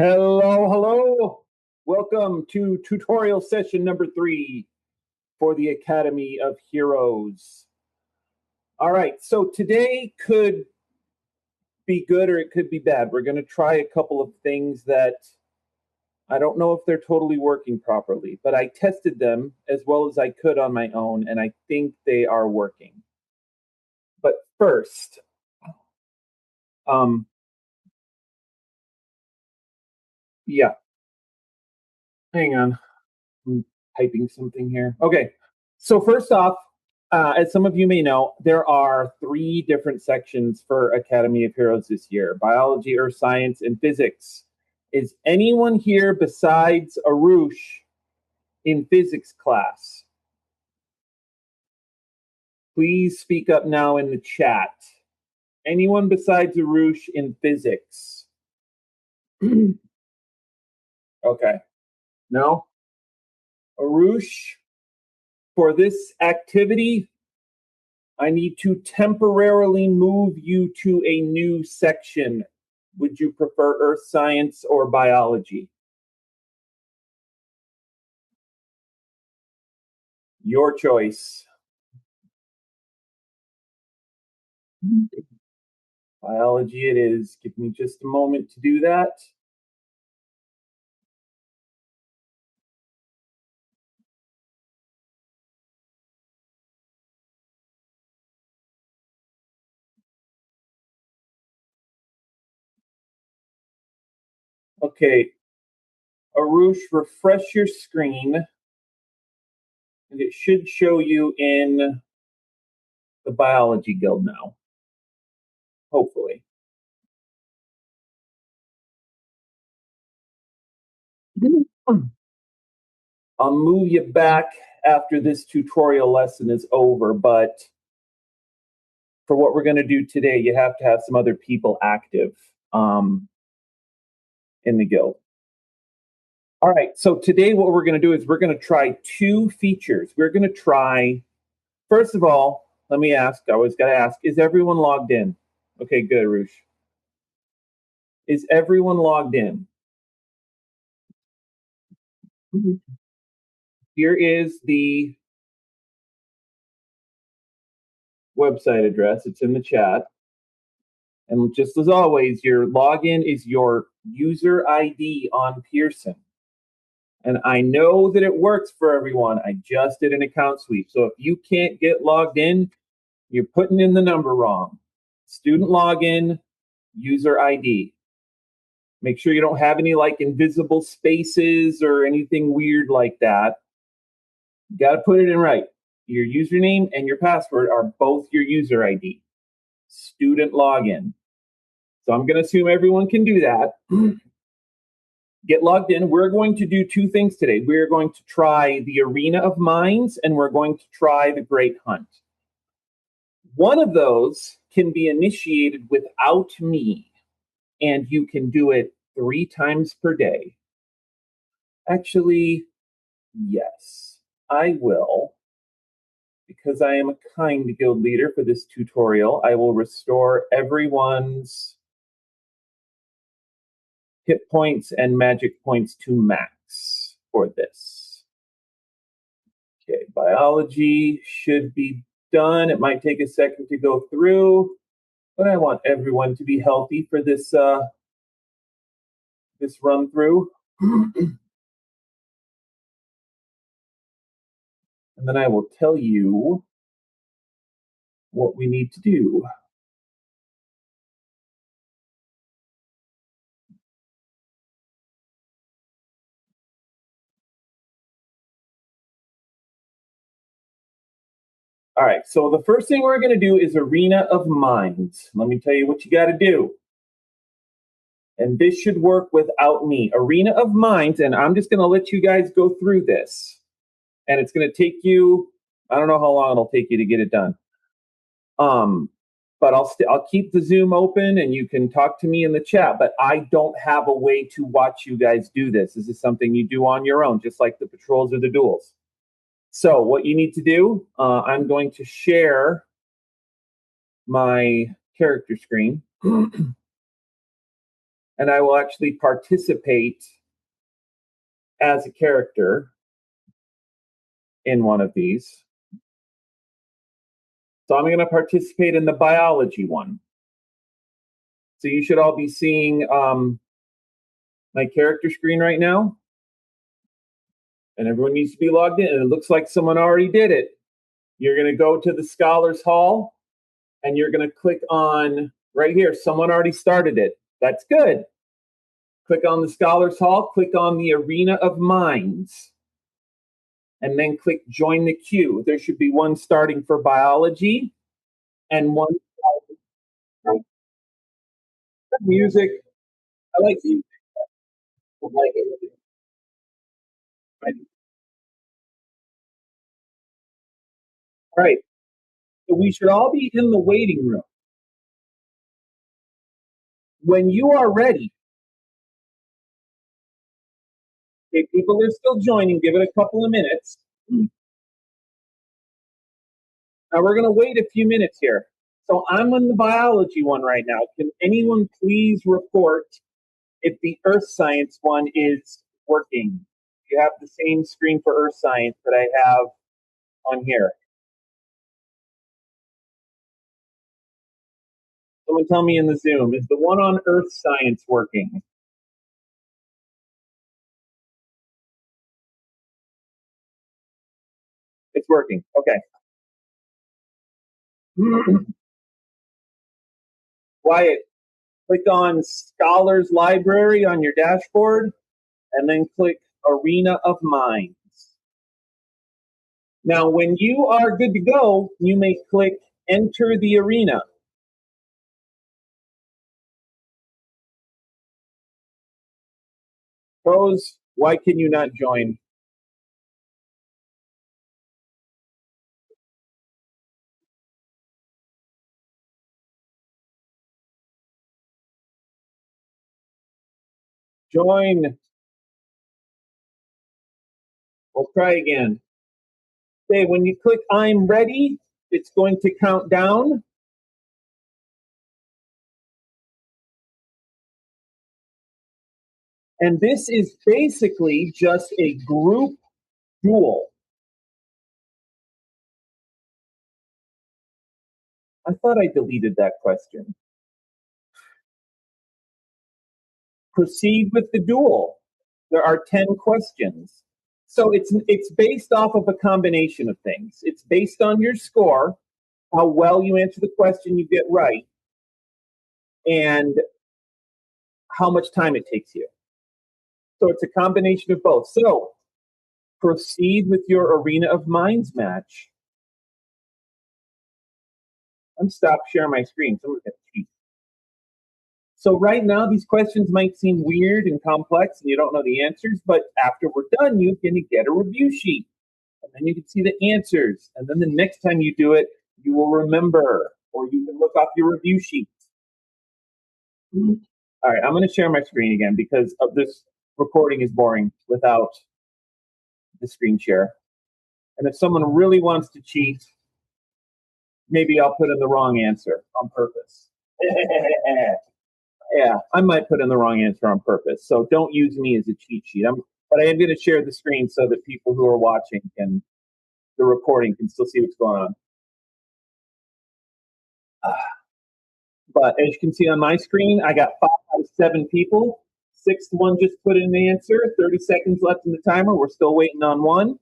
Hello, hello. Welcome to tutorial session number 3 for the Academy of Heroes. All right, so today could be good or it could be bad. We're going to try a couple of things that I don't know if they're totally working properly, but I tested them as well as I could on my own, and I think they are working. But first, yeah, hang on. I'm typing something here. Okay, so first off, as some of you may know, there are 3 different sections for Academy of Heroes this year: biology, earth science, and physics. Is anyone here besides Arush in physics class? Please speak up now in the chat. Anyone besides Arush in physics? Okay. No? Arush, for this activity, I need to temporarily move you to a new section. Would you prefer earth science or biology? Your choice. Biology it is. Give me just a moment to do that. Okay. Arush, refresh your screen, and it should show you in the biology guild now. Hopefully. I'll move you back after this tutorial lesson is over, but for what we're going to do today, you have to have some other people active in the guild. All right, so today what we're going to do is we're going to try 2 features. We're going to try, first of all, let me ask, I always got to ask, is everyone logged in? Okay, good, Roosh. Is everyone logged in? Here is the website address. It's in the chat. And just as always, your login is your user ID on Pearson. And I know that it works for everyone. I just did an account sweep. So if you can't get logged in, you're putting in the number wrong. Student login, user ID. Make sure you don't have any like invisible spaces or anything weird like that. You got to put it in right. Your username and your password are both your user ID. Student login. So I'm going to assume everyone can do that. Get logged in. We're going to do 2 things today. We're going to try the Arena of Minds, and we're going to try the Great Hunt. One of those can be initiated without me, and you can do it 3 times per day. Actually, yes, I will. Because I am a kind guild leader for this tutorial, I will restore everyone's hit points and magic points to max for this. Okay, biology should be done. It might take a second to go through, but I want everyone to be healthy for this this run through. And then I will tell you what we need to do. All right, so the first thing we're going to do is Arena of Minds. Let me tell you what you got to do. And this should work without me. Arena of Minds, and I'm just going to let you guys go through this. And it's going to take you, I don't know how long it'll take you to get it done. But I'll keep the Zoom open and you can talk to me in the chat, but I don't have a way to watch you guys do this. This is something you do on your own, just like the patrols or the duels. So what you need to do, I'm going to share my character screen. and I will actually participate as a character in one of these. So I'm going to participate in the biology one. So you should all be seeing my character screen right now. And everyone needs to be logged in. And it looks like someone already did it. You're going to go to the Scholars Hall and you're going to click on right here. Someone already started it. That's good. Click on the Scholars Hall, click on the Arena of Minds, and then click Join the Queue. There should be one starting for biology and one music. I like music. I like it. All right. So we should all be in the waiting room. When you are ready, okay, people are still joining. Give it a couple of minutes. Now we're going to wait a few minutes here. So I'm on the biology one right now. Can anyone please report if the earth science one is working? You have the same screen for earth science that I have on here. Someone tell me in the Zoom, is the one on earth science working? It's working. Okay. Wyatt, click on Scholars Library on your dashboard and then click Arena of Minds. Now, when you are good to go, you may click Enter the Arena. Rose, why can you not join? Join. We'll try again. Okay, when you click I'm ready, it's going to count down. And this is basically just a group duel. I thought I deleted that question. Proceed with the duel. There are 10 questions. So it's based off of a combination of things. It's based on your score, how well you answer the question you get right, and how much time it takes you. So it's a combination of both. So proceed with your Arena of Minds match. I'm stop sharing my screen. Someone's gonna cheat. So right now, these questions might seem weird and complex, and you don't know the answers. But after we're done, you can get a review sheet, and then you can see the answers. And then the next time you do it, you will remember, or you can look up your review sheet. All right, I'm going to share my screen again because of this recording is boring without the screen share. And if someone really wants to cheat, maybe I'll put in the wrong answer on purpose. Yeah, I might put in the wrong answer on purpose. So don't use me as a cheat sheet. But I am going to share the screen so that people who are watching can, the recording can still see what's going on. But as you can see on my screen, I got 5 out of 7 people. 6th one just put in the answer. 30 seconds left in the timer. We're still waiting on one.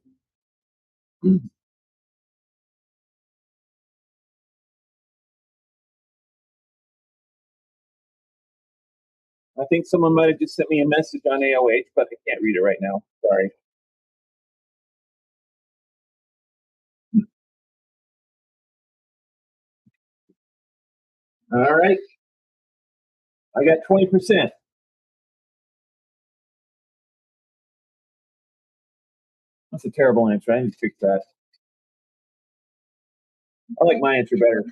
I think someone might have just sent me a message on AOH, but I can't read it right now. Sorry. All right. I got 20%. That's a terrible answer. I need to fix that. I like my answer better.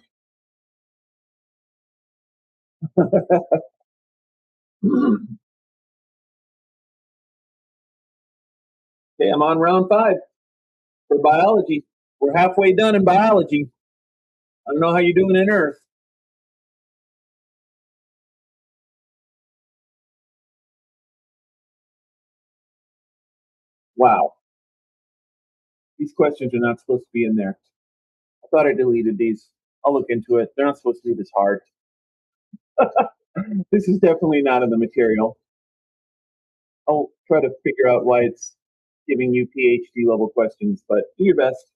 Okay, I'm on round 5 for biology. We're halfway done in biology. I don't know how you're doing in Earth. Wow. These questions are not supposed to be in there. I thought I deleted these. I'll look into it. They're not supposed to be this hard. This is definitely not in the material. I'll try to figure out why it's giving you PhD level questions, but do your best.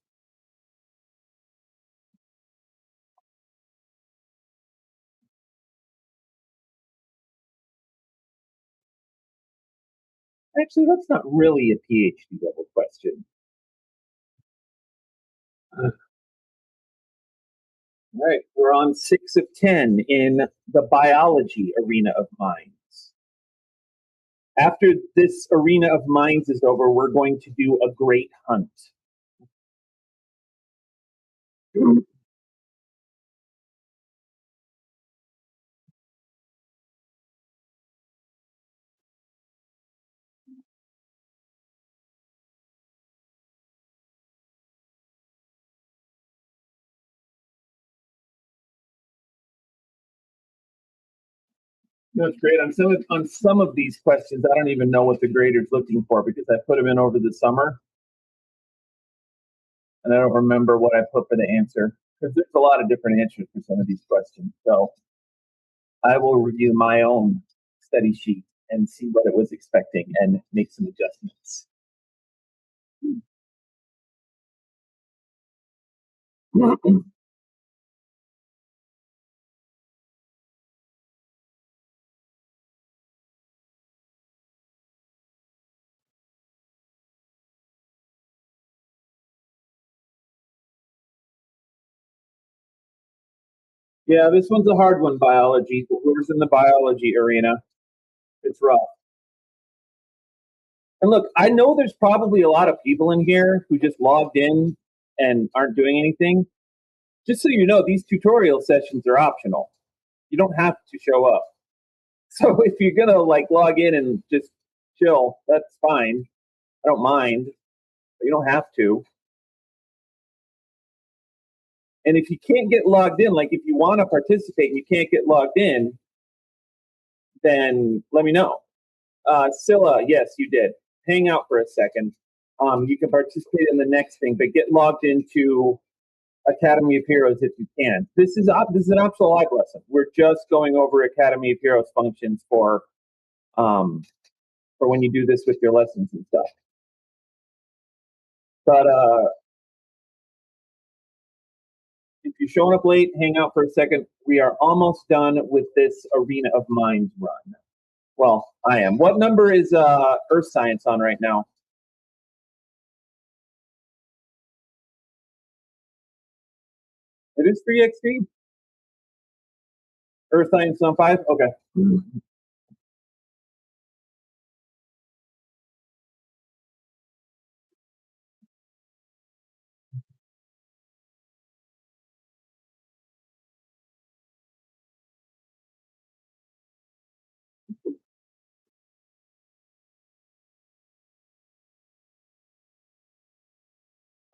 Actually, that's not really a PhD level question. All right, we're on 6 of 10 in the biology arena of minds. After this arena of minds is over, we're going to do a great hunt. No, it's great. On some of these questions, I don't even know what the grader's looking for because I put them in over the summer, and I don't remember what I put for the answer because there's a lot of different answers for some of these questions. So I will review my own study sheet and see what it was expecting and make some adjustments. Yeah, this one's a hard one, biology. Whoever's in the biology arena, it's rough. And look, I know there's probably a lot of people in here who just logged in and aren't doing anything. Just so you know, these tutorial sessions are optional. You don't have to show up. So if you're gonna like log in and just chill, that's fine. I don't mind, but you don't have to. And if you can't get logged in, like if you want to participate and you can't get logged in, then let me know. Scylla, yes, you did. Hang out for a second. You can participate in the next thing, but get logged into Academy of Heroes if you can. This is an optional live lesson. We're just going over Academy of Heroes functions um, for when you do this with your lessons and stuff. But if you're showing up late, hang out for a second. We are almost done with this Arena of Minds run. Well, I am. What number is Earth Science on right now? It is 3XP? Earth Science on 5? Okay.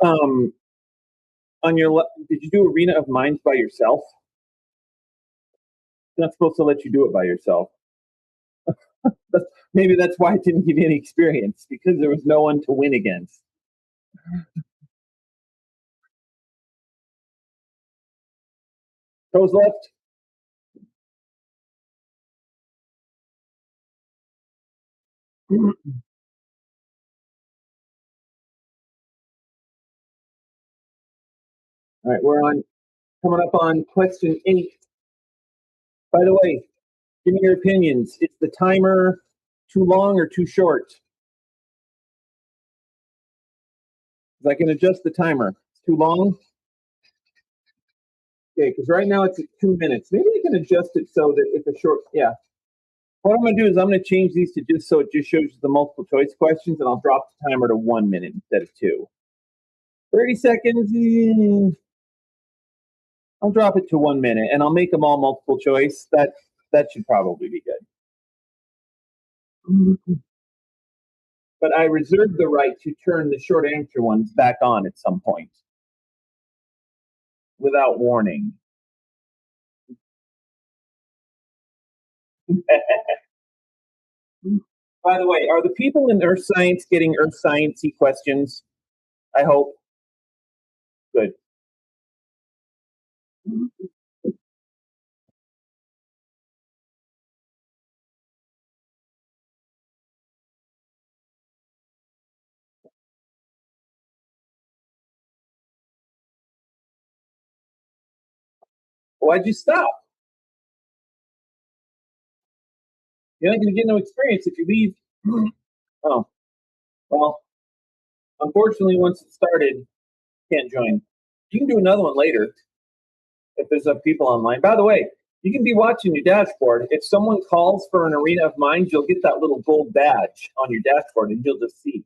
Um, did you do Arena of Minds by yourself? They're not supposed to let you do it by yourself. Maybe that's why it didn't give you any experience because there was no one to win against. Toes left. All right, we're on coming up on question 8. By the way, give me your opinions. Is the timer too long or too short? 'Cause I can adjust the timer. It's too long. Okay, because right now it's at 2 minutes. Maybe I can adjust it so that if a short, yeah. What I'm going to do is I'm going to change these to just so it just shows you the multiple choice questions, and I'll drop the timer to 1 minute instead of two. 30 seconds. I'll drop it to 1 minute, and I'll make them all multiple choice. That should probably be good. But I reserve the right to turn the short answer ones back on at some point without warning. By the way, are the people in earth science getting earth sciencey questions? I hope. Good. Why'd you stop? You're not going to get no experience if you leave. Oh, well, unfortunately, once it started, can't join. You can do another one later if there's people online. By the way, you can be watching your dashboard. If someone calls for an Arena of Minds, you'll get that little gold badge on your dashboard, and you'll just see.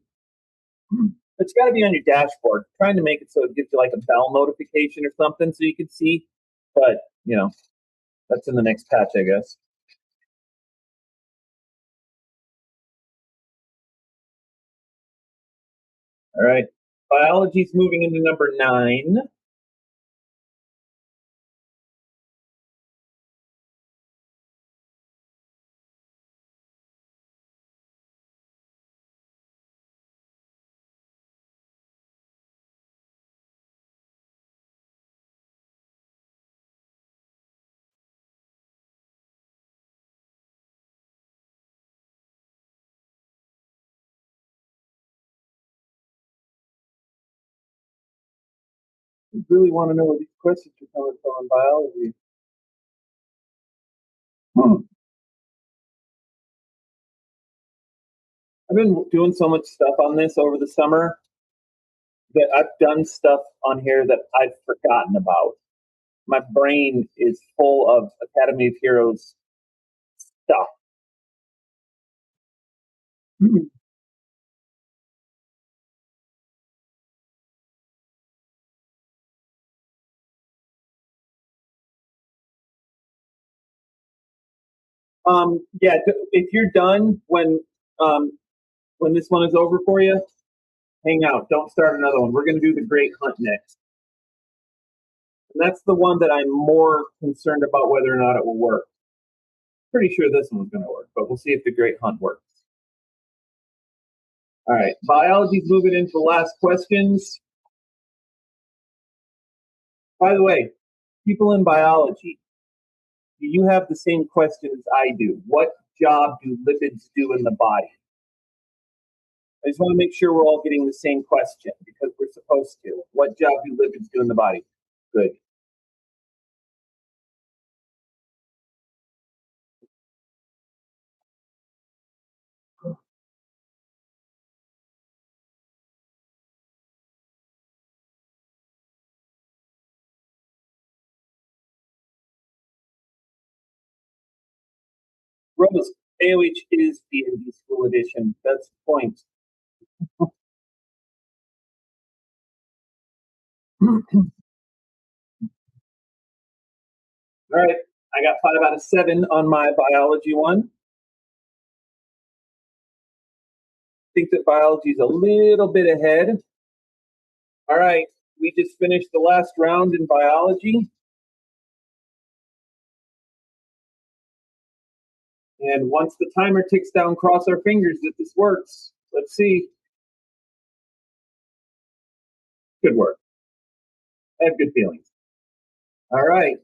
But it's got to be on your dashboard. I'm trying to make it so it gives you like a bell notification or something so you can see. But, that's in the next patch, I guess. All right. Biology's moving into number 9. I really want to know where these questions are coming from in biology. I've been doing so much stuff on this over the summer that I've done stuff on here that I've forgotten about. My brain is full of Academy of Heroes stuff. Yeah, if you're done when this one is over for you, hang out. Don't start another one. We're going to do the Great Hunt next. And that's the one that I'm more concerned about whether or not it will work. Pretty sure this one's going to work, but we'll see if the Great Hunt works. All right, biology's moving into the last questions. By the way, people in biology, do you have the same question as I do? What job do lipids do in the body? I just want to make sure we're all getting the same question because we're supposed to. What job do lipids do in the body? Good. Rose, AOH is D&D School Edition. That's the point. All right, I got 5 out of 7 on my biology one. I think that biology is a little bit ahead. All right, we just finished the last round in biology. And once the timer ticks down, cross our fingers that this works. Let's see. Good work. I have good feelings. All right.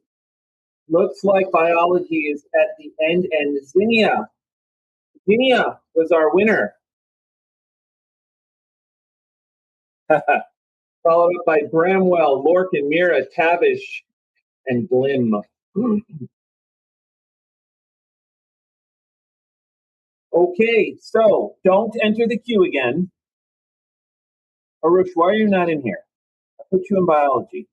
Looks like biology is at the end, and Zinnia was our winner. Followed up by Bramwell, Lorcan, Mira, Tavish, and Glim. Okay, so don't enter the queue again. Arush, why are you not in here? I put you in biology.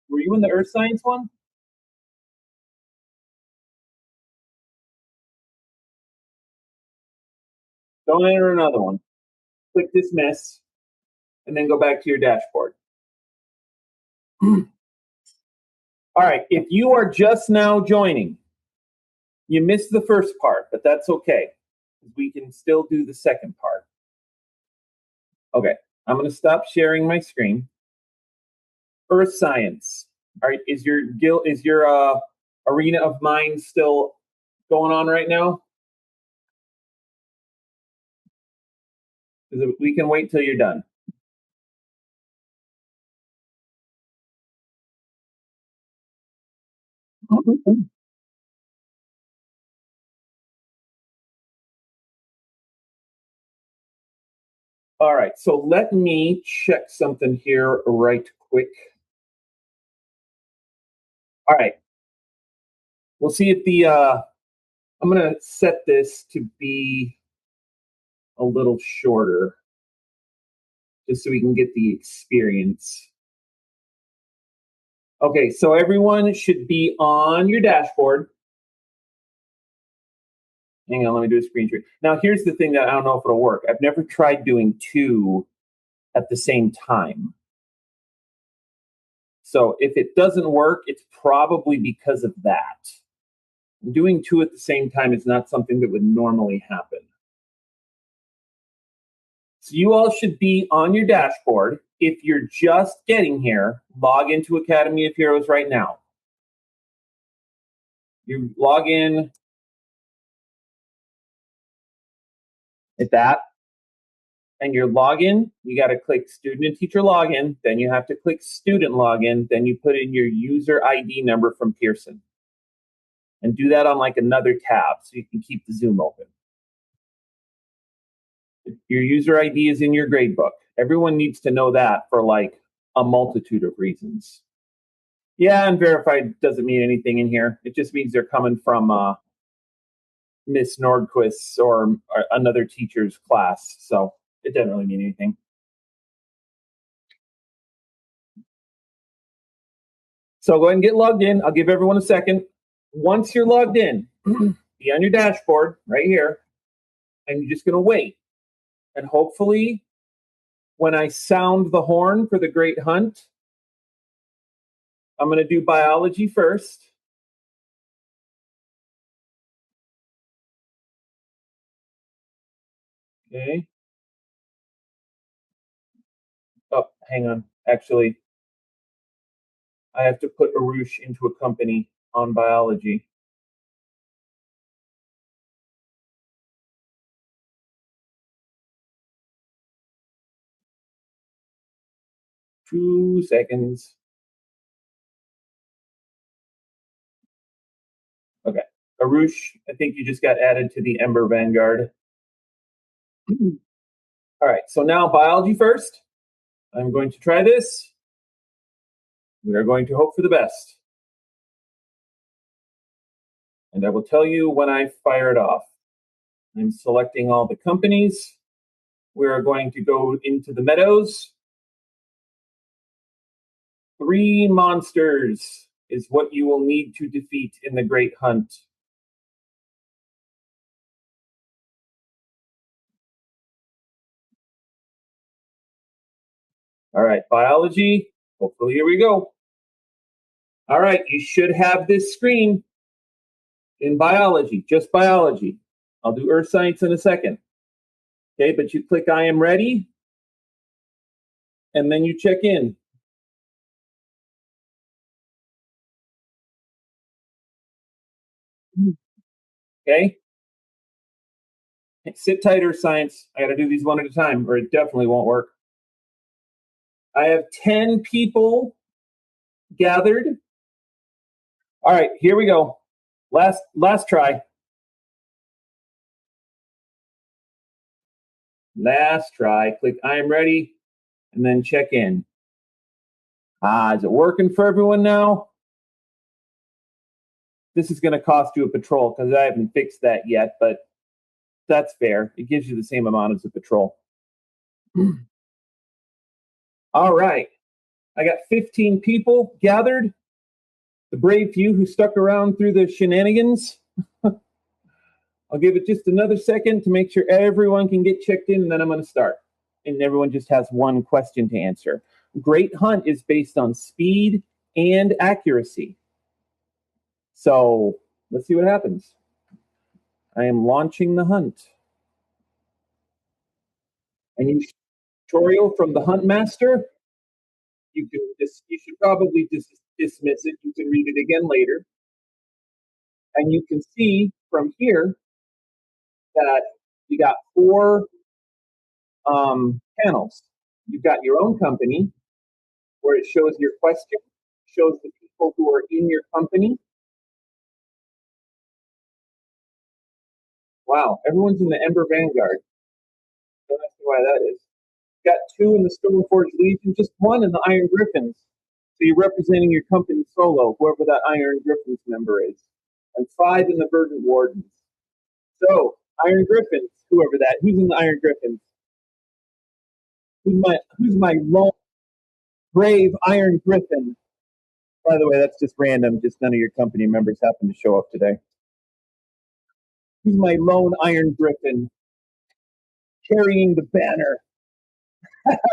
Were you in the earth science one? Don't enter another one. Click dismiss, and then go back to your dashboard. All right, if you are just now joining, you missed the first part, but that's okay. We can still do the second part. Okay, I'm going to stop sharing my screen. Earth science. All right, is your Arena of Minds still going on right now? We can wait till you're done. All right, so let me check something here right quick. All right, we'll see if I'm going to set this to be a little shorter just so we can get the experience. Okay, so everyone should be on your dashboard. Hang on, let me do a screen share. Now, here's the thing that I don't know if it'll work. I've never tried doing two at the same time. So if it doesn't work, it's probably because of that. Doing two at the same time is not something that would normally happen. So you all should be on your dashboard. If you're just getting here, log into Academy of Heroes right now. You log in at that, and your login, you got to click student and teacher login, then you have to click student login, then you put in your user ID number from Pearson. And do that on like another tab so you can keep the Zoom open. Your user ID is in your gradebook. Everyone needs to know that for like a multitude of reasons. Yeah, and verified doesn't mean anything in here. It just means they're coming from Miss Nordquist's or another teacher's class. So it doesn't really mean anything. So go ahead and get logged in. I'll give everyone a second. Once you're logged in, be on your dashboard right here, and you're just going to wait. And hopefully, when I sound the horn for the Great Hunt, I'm going to do biology first. Okay. Oh, hang on. Actually, I have to put Arush into a company on biology. Two seconds. Okay. Arush, I think you just got added to the Ember Vanguard. All right. So now biology first. I'm going to try this. We are going to hope for the best. And I will tell you when I fire it off. I'm selecting all the companies. We are going to go into the meadows. 3 monsters is what you will need to defeat in the Great Hunt. All right, biology. Hopefully, here we go. All right, you should have this screen in biology, just biology. I'll do earth science in a second. Okay, but you click I am ready, and then you check in. Okay? Sit tight, earth science. I got to do these one at a time, or it definitely won't work. I have 10 people gathered. All right, here we go. Last try. Last try. Click I am ready, and then check in. Is it working for everyone now? This is going to cost you a patrol because I haven't fixed that yet, but that's fair. It gives you the same amount as a patrol. All right. I got 15 people gathered. The brave few who stuck around through the shenanigans. I'll give it just another second to make sure everyone can get checked in, and then I'm going to start. And everyone just has one question to answer. Great Hunt is based on speed and accuracy. So let's see what happens. I am launching the hunt. And you tutorial from the Hunt Master. You should probably dismiss it. You can read it again later. And you can see from here that you got 4 panels. You've got your own company where it shows your question, shows the people who are in your company. Wow, everyone's in the Ember Vanguard. Don't ask me why that is. Got 2 in the Stoneforge Legion, just 1 in the Iron Griffins. So you're representing your company solo, whoever that Iron Griffins member is. And 5 in the Verdant Wardens. So, Iron Griffins, whoever that, who's in the Iron Griffins? Who's my lone brave Iron Griffin? By the way, that's just random, just none of your company members happen to show up today. Who's my lone Iron Griffin? Carrying the banner.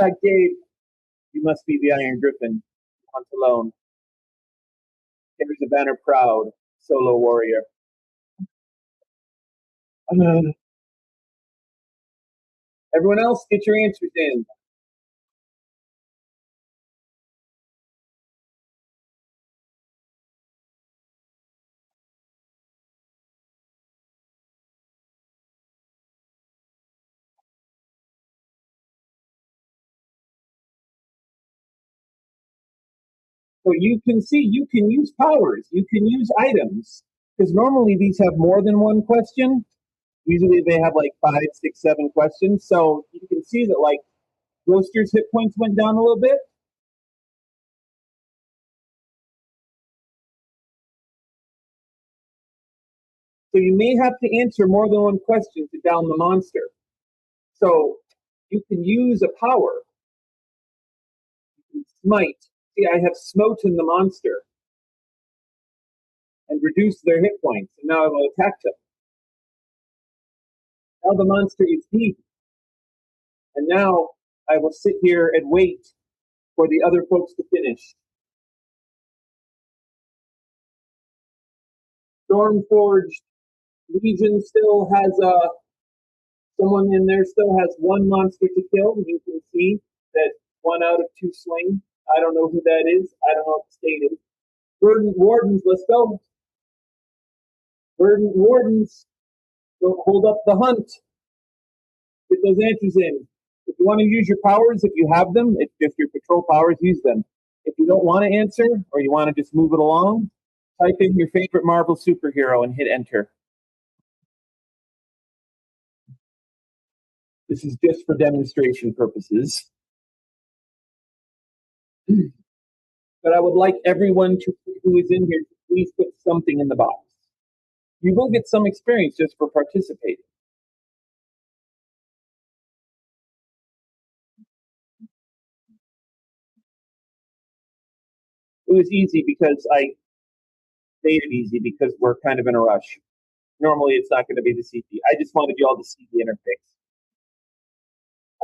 Gabe, you must be the Iron Griffin. Once alone. Carries the banner proud, solo warrior. Everyone else, get your answers in. So you can see, you can use powers, you can use items, because normally these have more than one question. Usually they have like 5, 6, 7 questions. So you can see that like Roaster's hit points went down a little bit. So you may have to answer more than one question to down the monster. So you can use a power. You can smite. See, I have smoten the monster and reduce their hit points. And now I will attack them. Now the monster is deep. And now I will sit here and wait for the other folks to finish. Stormforged Legion still has someone in there still has 1 monster to kill. You can see that 1 out of 2 sling. I don't know who that is. I don't know what the state is. Verdant Wardens, let's go. Verdant Wardens, don't hold up the hunt. Get those answers in. If you want to use your powers, if you have them, if your patrol powers, use them. If you don't want to answer or you want to just move it along, type in your favorite Marvel superhero and hit enter. This is just for demonstration purposes. But I would like everyone who is in here to please put something in the box. You will get some experience just for participating. It was easy because I made it easy because we're kind of in a rush. Normally it's not going to be the CP. I just wanted you all to see the interface.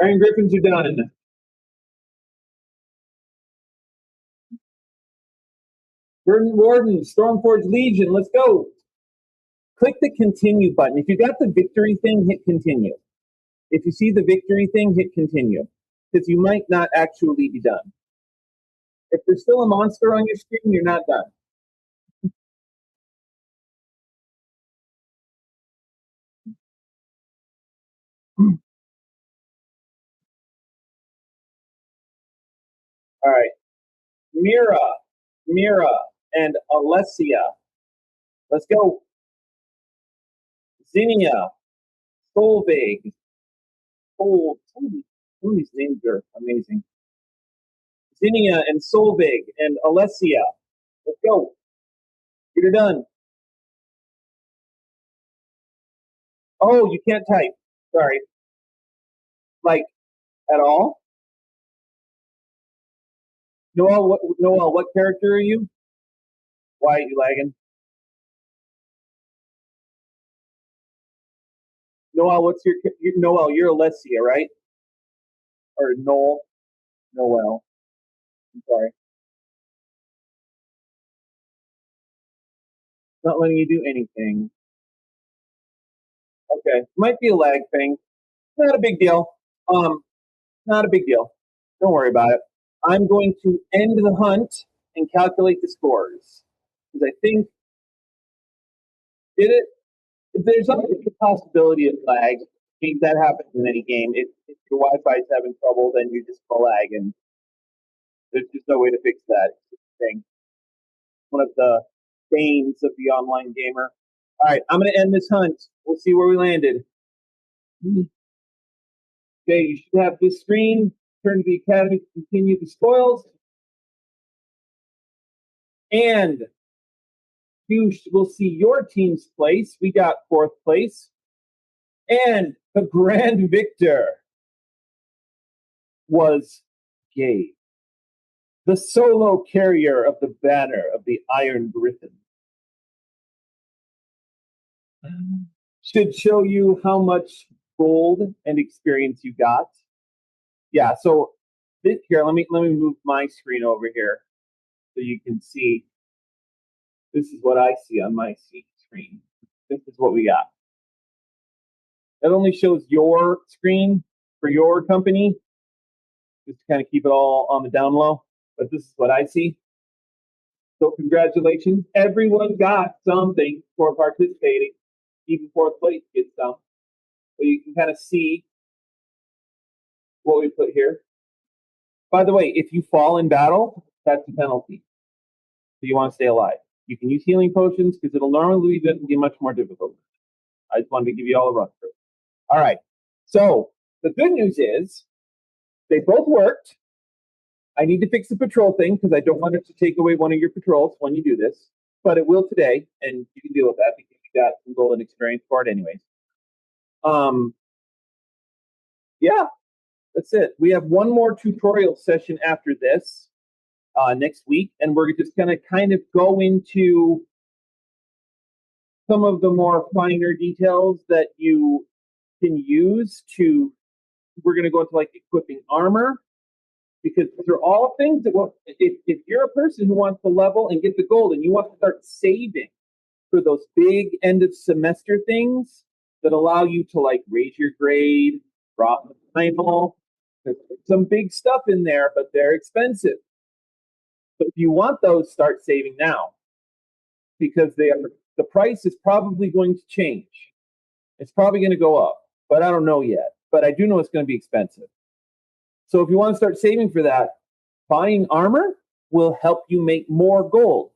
Iron Griffins are done. Verdant Warden, Stormforged Legion, let's go. Click the continue button. If you got the victory thing, hit continue. If you see the victory thing, hit continue. Because you might not actually be done. If there's still a monster on your screen, you're not done. All right. Mira, and Alessia. Let's go. Zinnia, Solveig. Some of these names are amazing. Zinnia and Solveig and Alessia. Let's go. Get her done. Oh, you can't type. Sorry. Like, at all? Noel, what character are you? Why are you lagging? Noel, Noel, you're Alessia, right? Or Noel? Noel. I'm sorry. Not letting you do anything. Okay. Might be a lag thing. Not a big deal. Not a big deal. Don't worry about it. I'm going to end the hunt and calculate the scores. Because I think did it there's always the possibility of lag. In case that happens in any game, if your Wi-Fi is having trouble, then you just lag, and there's just no way to fix that thing. One of the banes of the online gamer. All right, I'm going to end this hunt. We'll see where we landed. Okay, you should have this screen. Turn to the academy to continue the spoils. And you will see your team's place. We got 4th place. And the grand victor was Gabe, the solo carrier of the banner of the Iron Griffin. Should show you how much gold and experience you got. Yeah, so here, let me move my screen over here so you can see. This is what I see on my screen. This is what we got. That only shows your screen for your company, just to kind of keep it all on the down low. But this is what I see. So congratulations. Everyone got something for participating. Even 4th place gets some. So you can kind of see what we put here. By the way, if you fall in battle, that's a penalty. So you want to stay alive. You can use healing potions because it'll normally be much more difficult. I just wanted to give you all a run through. All right. So the good news is they both worked. I need to fix the patrol thing because I don't want it to take away one of your patrols when you do this, but it will today, and you can deal with that because you got some golden experience for it anyways. Yeah, that's it. We have one more tutorial session after this next week, and we're just going to kind of go into some of the more finer details that you can use to. We're going to go into like equipping armor, because these are all things that if you're a person who wants to level and get the gold and you want to start saving for those big end of semester things that allow you to like raise your grade, drop the final, there's some big stuff in there, but they're expensive. So if you want those, start saving now, because the price is probably going to change. It's probably going to go up, but I don't know yet. But I do know it's going to be expensive. So if you want to start saving for that, buying armor will help you make more gold.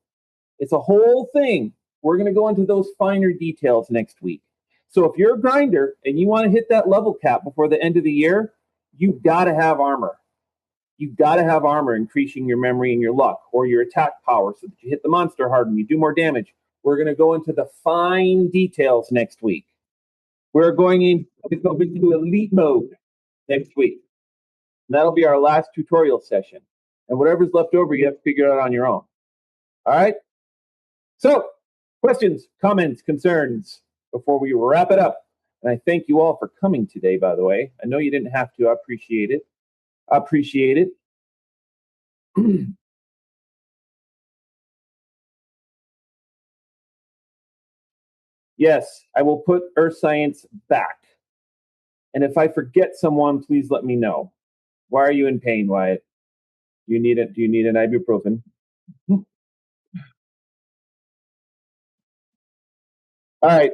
It's a whole thing. We're going to go into those finer details next week. So if you're a grinder and you want to hit that level cap before the end of the year, you've got to have armor. You've got to have armor, increasing your memory and your luck or your attack power so that you hit the monster hard and you do more damage. We're going to go into the fine details next week. We're going into elite mode next week. And that'll be our last tutorial session. And whatever's left over, you have to figure out on your own. All right? So, questions, comments, concerns before we wrap it up. And I thank you all for coming today, by the way. I know you didn't have to. I appreciate it. I appreciate it. Yes, I will put Earth Science back. And if I forget someone, please let me know. Why are you in pain, Wyatt? Do you need an ibuprofen? All right.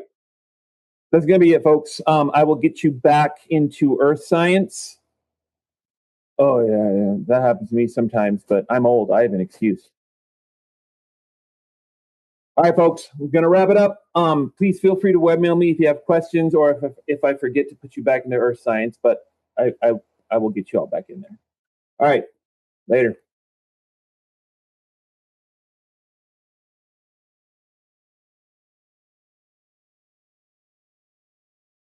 That's going to be it, folks. I will get you back into Earth Science. Oh, yeah. That happens to me sometimes, but I'm old. I have an excuse. All right, folks, we're going to wrap it up. Please feel free to webmail me if you have questions or if I forget to put you back into Earth Science, but I will get you all back in there. All right, later.